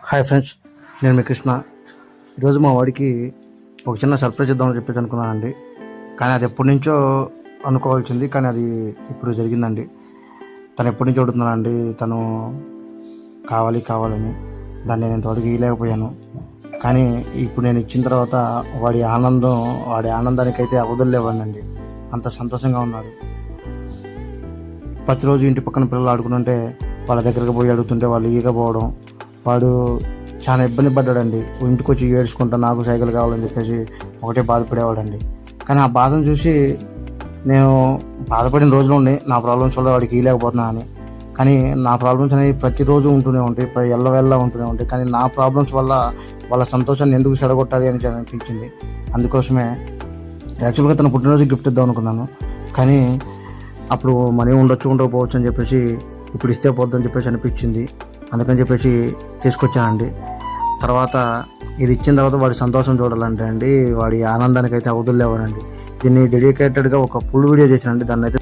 Hi friends, నేను మీ కృష్ణ. ఈరోజు మా వాడికి ఒక చిన్న సర్ప్రైజ్ ఇద్దామని చెప్పేసి అనుకున్నానండి. కానీ అది ఎప్పటి నుంచో అనుకోవాల్సింది, కానీ అది ఇప్పుడు జరిగిందండి. తను ఎప్పటి నుంచో అడుగుతున్నానండి, తను కావాలని. దాన్ని నేను ఇంతవరకు ఇవ్వలేకపోయాను. కానీ ఇప్పుడు నేను ఇచ్చిన తర్వాత వాడి ఆనందానికైతే అవధులు లేవండి. అంత సంతోషంగా ఉన్నాడు. ప్రతిరోజు ఇంటి పక్కన పిల్లలు ఆడుకుంటుంటే వాళ్ళ దగ్గరికి పోయి అడుగుతుంటే వాళ్ళు ఈగపోవడం, వాడు చాలా ఇబ్బంది పడ్డాడండి. ఇంటికి వచ్చి ఏడ్చుకుంటా నాకు సైకిల్ కావాలని చెప్పేసి ఒకటే బాధపడేవాడండి. కానీ ఆ బాధను చూసి నేను బాధపడిన రోజులు ఉండి నా ప్రాబ్లమ్స్ వల్ల వాడికి ఇవ్వలేకపోతున్నా అని. కానీ నా ప్రాబ్లమ్స్ అనేవి ప్రతిరోజు ఉంటూనే ఉంటాయి, ఎల్లవెల్లా ఉంటూనే ఉంటాయి. కానీ నా ప్రాబ్లమ్స్ వల్ల వాళ్ళ సంతోషాన్ని ఎందుకు చెడగొట్టాలి అని అనిపించింది. అందుకోసమే యాక్చువల్గా తన పుట్టినరోజు గిఫ్ట్ ఇద్దాం అనుకున్నాను. కానీ అప్పుడు మనీ ఉండకపోవచ్చు అని చెప్పేసి ఇప్పుడు ఇస్తే పోద్దని చెప్పేసి అనిపించింది. అందుకని చెప్పేసి తీసుకొచ్చానండి. తర్వాత ఇది ఇచ్చిన తర్వాత వాడి సంతోషం చూడాలంటే అండి, వాడి ఆనందానికి అయితే అవధులు లేవనండి. దీన్ని డెడికేటెడ్గా ఒక ఫుల్ వీడియో చేశానండి. దాన్ని అయితే